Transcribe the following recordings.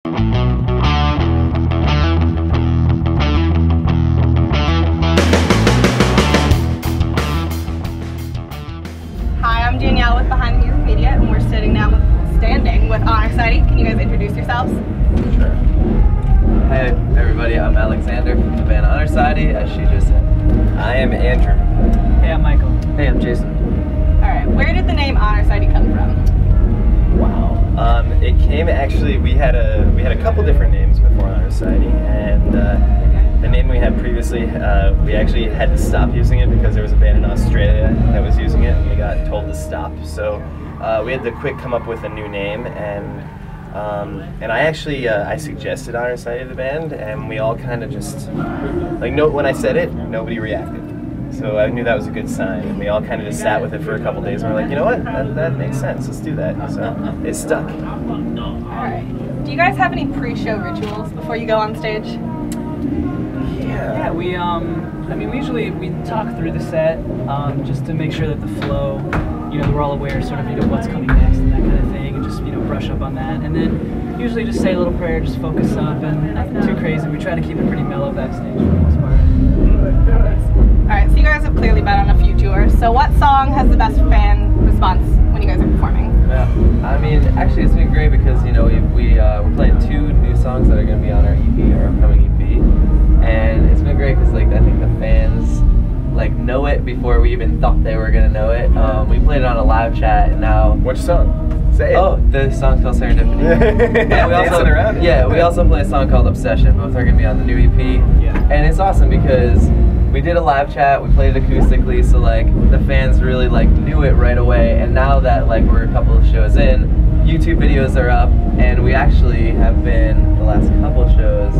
Hi, I'm Danielle with Behind the Music Media, and we're standing with Honor Society. Can you guys introduce yourselves? Sure. Hey everybody, I'm Alexander from the band Honor Society, as she just said. I am Andrew. Hey, I'm Michael. Hey, I'm Jason. Alright, where did the name Honor Society come from? Wow. It came actually, we had a couple different names before Honor Society, and the name we had previously, we actually had to stop using it because there was a band in Australia that was using it, and we got told to stop. So we had to quick come up with a new name, and I actually I suggested Honor Society to the band, and we all kind of just when I said it, nobody reacted. So I knew that was a good sign, and we all kind of just sat with it for a couple days, and we're like, you know what, that makes sense, let's do that. So it stuck. Alright. Do you guys have any pre-show rituals before you go on stage? Yeah, we I mean, we usually talk through the set just to make sure that the flow, that we're all aware sort of what's coming next and that kind of thing, and just brush up on that, and then usually just say a little prayer, just focus up, and nothing too crazy. We try to keep it pretty mellow backstage for the most part. Alright, so you guys have clearly been on a few tours, so what song has the best fan response when you guys are performing? Yeah, I mean, actually it's been great because, we're playing 2 new songs that are going to be on our EP, our upcoming EP, and it's been great because, I think the fans, know it before we even thought they were going to know it. We played it on a live chat, and now... Which song? Say it. Oh, the song's called Serendipity. We also play a song called Obsession. Both are going to be on the new EP. Yeah. And it's awesome because we did a live chat, we played it acoustically, so the fans really knew it right away. And now that we're a couple of shows in, YouTube videos are up, and we actually have been, the last couple shows,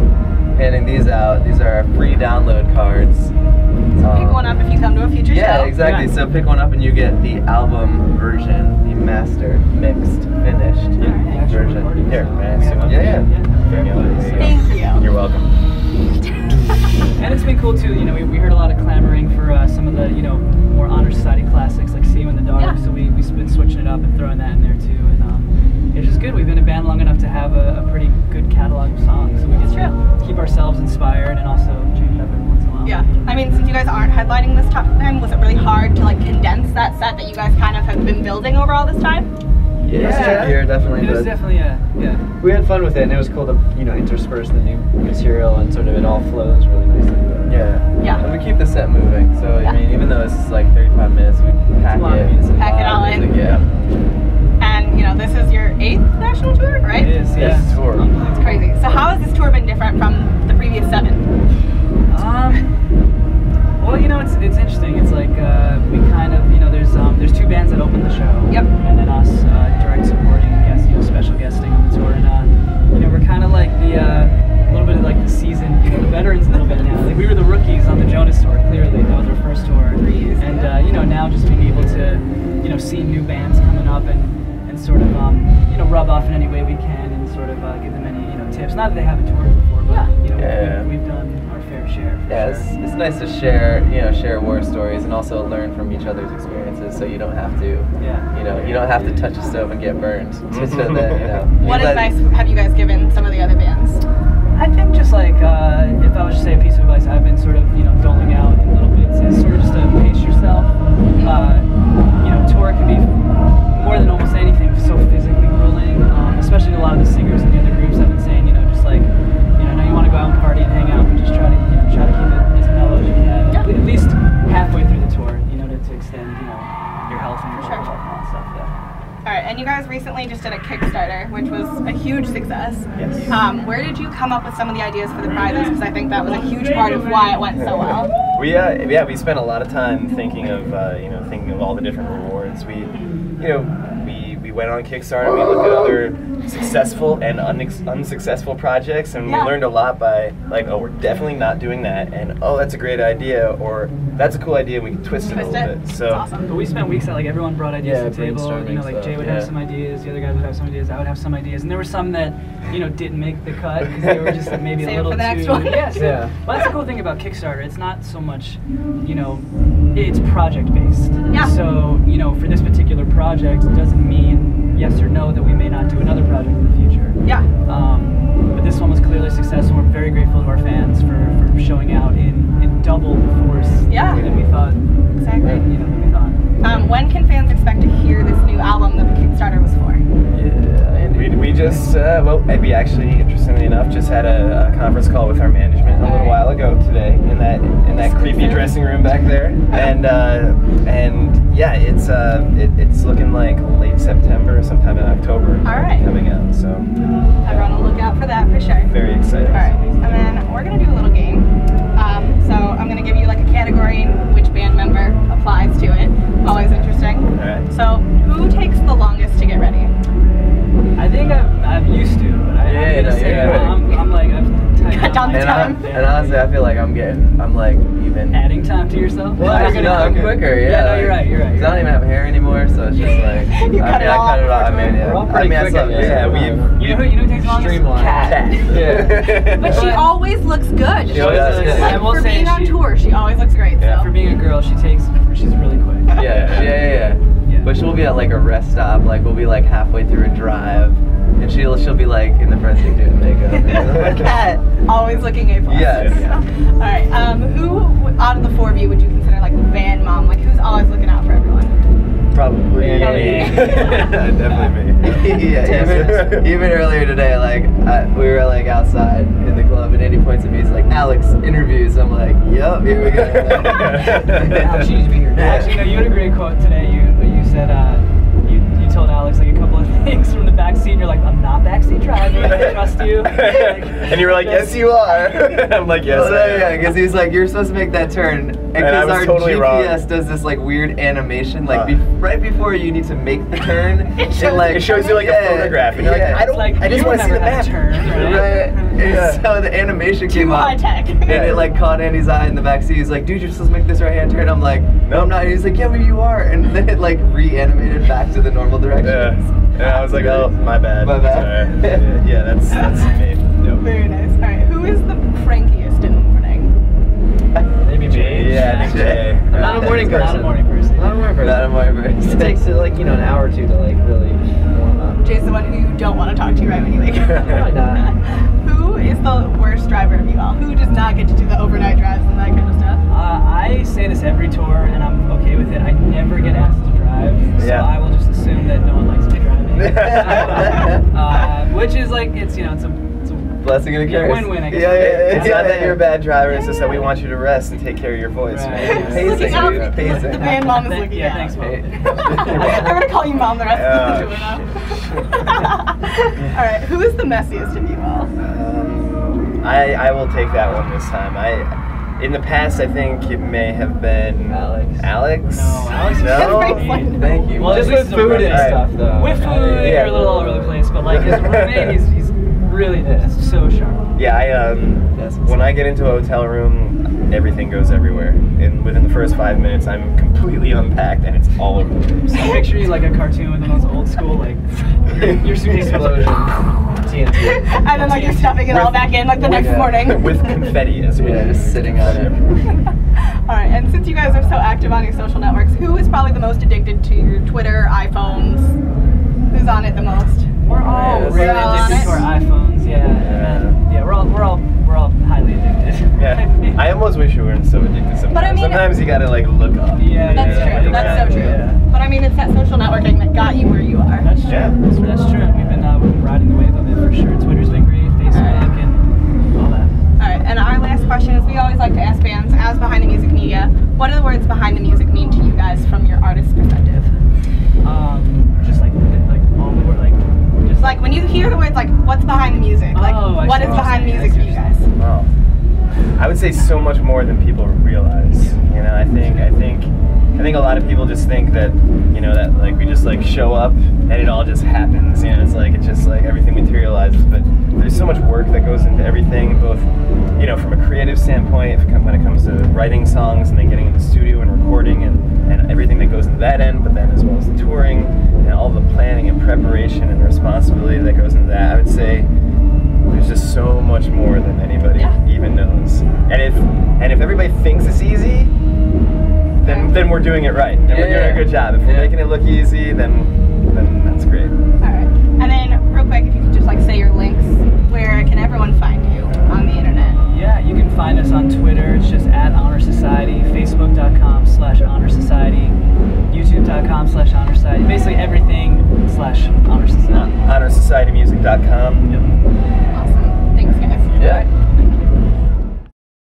handing these out. These are our free download cards. So pick one up if you come to a future show. Yeah, exactly. Yeah. So pick one up and you get the album version, the mastered, mixed, finished version. Here, may I see one? Yeah. Thank you. You're welcome. And it's been cool too, we heard a lot of clamoring for some of the, more Honor Society classics like See You in the Dark, so we've been switching it up and throwing that in there too, and it's just good. We've been a band long enough to have a pretty good catalog of songs, so we get to keep ourselves inspired and also change it up every once in a while. Yeah, I mean, since you guys aren't headlining this time, was it really hard to condense that set that you guys kind of have been building over all this time? Yeah, definitely. It was definitely, yeah. We had fun with it, and it was cool to, intersperse the new material, and sort of it all flows really nicely. Yeah. And we keep the set moving, so I mean, even though it's 35 minutes, we pack it all in. Yeah. And this is your 8th national tour, right? It is, yeah. Yes, tour. It's crazy. So how has this tour been different from the previous 7? Well, it's interesting. It's we kind of, there's 2 bands that open the show. Yep. And then us direct supporting guests, special guesting on the tour, and we're kind of a little bit of the seasoned, the veterans a little bit now. We were the rookies on the Jonas tour. Clearly, that was our first tour. And now just being able to, see new bands coming up and sort of rub off in any way we can and sort of give them any tips. Not that they haven't toured before, but we've done our fair share. It's nice to share war stories and also learn from each other's experiences, so you don't have to you don't have to touch a stove and get burned. So that, What advice have you guys given some of the other bands? I think just if I was to say a piece of advice I've been sort of doling out in little bits is sort of just to pace yourself. Tour can be more than almost anything so physically grueling, especially a lot of the singers and the other groups have been saying, I know you want to go out and party and hang out, but just try to keep it as mellow as you can. Yeah. At least halfway through the tour, to extend, your health and your health and all that stuff. Yeah. All right, and you guys recently just did a Kickstarter, which was a huge success. Yes. Where did you come up with some of the ideas for the prizes? Because I think that was a huge part of why it went so well. We spent a lot of time thinking of all the different rewards. We went on Kickstarter. We looked at other successful and unsuccessful projects, and we learned a lot by oh, we're definitely not doing that, and oh, that's a great idea, or that's a cool idea. We can twist it a little bit. So, awesome. But we spent weeks at everyone brought ideas to the table. Jay would have some ideas, the other guys would have some ideas, I would have some ideas, and there were some that didn't make the cut because they were just maybe a little too. Well, that's the cool thing about Kickstarter. It's not so much it's project based. Yeah. So for this particular project, it doesn't mean yes or no that we may not do another project in the future. Yeah. just, we actually, interestingly enough, just had a conference call with our management a little while ago today in that creepy dressing room back there, and yeah, it's looking like late September, sometime in October. All right. Coming out, so Everyone will look out for that for sure. very excited. All right, and then we're gonna do a little game. So I'm gonna give you like a category and which band member applies to it. Always interesting. All right. So who takes the longest to get ready? I think I'm used to, but I'm gonna say I'm like I'm tight Cut down the time. And honestly, I feel like I'm like even adding time to yourself. Well, You're no, I'm quicker. Yeah, no, you're right. You're right. 'Cause I don't even have hair anymore, so it's just like You cut it all I cut it off. off. I mean, yeah. We're all I pretty mean, I quick still, at this. Yeah, You know who takes longest? Streamline. Cat. Yeah. But she always looks good. She always does. Like, I will for say being on she- tour, she always looks great. Yeah. So. For being a girl, she's really quick. Yeah. But she'll be at like a rest stop, like we'll be like halfway through a drive, and she'll be like in the front seat doing makeup. And I'm like, Cat, always looking A+. Yes. All right. Who out of the four of you would you consider like the band mom? Like who's always looking out for everyone? Probably Yeah. definitely me. Yeah, even earlier today, like we were like outside in the club, and Andy points at me. He's like, "Alex, interviews." I'm like, "Yup, here we go." Alex, you need to be here. Actually, no, you had a great quote today. You said you told Alex like a couple of things from the back seat. And you're like, "I'm not backseat driving. I trust you." And you were like, "Yes, you are." I'm like, "Yes, Well, I am." yeah, because he's like, "You're supposed to make that turn," and And I because was our totally GPS wrong. does this like weird animation, like right before you need to make the turn, It shows- like It shows you like a photograph, and you're like, "I don't. Like, I just you want to see the remember how map." to turn, right? Right. And so the animation Too came high up. tech. And it like caught Andy's eye in the back seat. He's like, "Dude, you're supposed to make this right hand turn." I'm like, "No, I'm not." And he's like, "Yeah, but you are." And then it like reanimated back to the normal direction. Yeah. And I was like, "Oh, my bad." My bad. Sorry. Yeah, that's me. Yep. Very nice. All right. Who is the crankiest in the morning? Maybe Jay. Yeah, I think Jay. I'm Not a morning person. person. Not a morning person. Not a morning person. It takes like an hour or two to like really warm up. Jay's the one who you don't want to talk to right when you wake up. Probably not. Who is the worst driver of you all? Who does not get to do the overnight drives and that kind of stuff? I say this every tour, and I'm okay with it. I never get asked to drive, so Yeah. I will just assume that no one likes me driving. Which is like it's a Blessing and a Yeah, curse. win-win, I guess. Yeah. It's not that you're a bad driver, it's just that we want you to rest and take care of your voice. Right. Right? Pacing, Looking out dude, for- pacing. The band mom is looking yeah, out. thanks, Mom. I'm gonna call you mom the rest of the tour now. All right, who is the messiest of you all? I will take that one this time. In the past, I think it may have been Alex. Alex? No, Alex is No? Great. Thank you. Well, Just at least with the food and roommate. stuff though. With food, Yeah. you're a little all over the place, but like his roommate, he's really so sharp. Yeah, when I get into a hotel room, everything goes everywhere. And within the first 5 minutes, I'm completely unpacked and it's all over the room. So picture you like a cartoon with those old school like your suitcase Explosion. TNT. And then like you're stuffing it all back in like the next morning. With confetti as well. Yeah, just sitting on it. All right, and since you guys are so active on your social networks, who is probably the most addicted to your Twitter, iPhones? Who's on it the most? We're all Yeah, really we're all on addicted to it. our iPhones, yeah, we're all highly addicted. Yeah, I almost wish we weren't so addicted sometimes. But I mean- sometimes you gotta like look up. Yeah, That's yeah, true. That's so true. Yeah. But I mean, it's that social networking that got you where you are. That's true. Yeah. That's true. We've been riding the wave of it for sure. Twitter's been great, Facebook, and all that. All right, and our last question is we always like to ask bands, as behind the music media, what do the words behind the music mean to you guys from your artist's perspective? Just like all the word, like just Like when you hear the words like, what's behind the music? Like, Oh, I what see is what you're behind the saying. music for you guys? Oh. I would say so much more than people realize. You know, I think a lot of people just think that, you know, that like we just like show up and it all just happens. You know, it's just like everything materializes. But there's so much work that goes into everything, both, you know, from a creative standpoint when it comes to writing songs and then getting in the studio and recording and everything that goes into that end, but then as well as the touring and all the planning and preparation and responsibility that goes into that. I would say there's just so much more than anybody even knows. And if everybody thinks it's easy, then we're doing it right. Then we're doing a good job. If we're making it look easy, then that's great. All right, and then real quick, if you could just like say your links, where can everyone find you on the internet? Yeah, you can find us on Twitter. It's just @Honor Society, Facebook.com/Honor Society, YouTube.com/Honor Society. Basically everything /Honor Society. HonorSocietyMusic.com. TNT.com.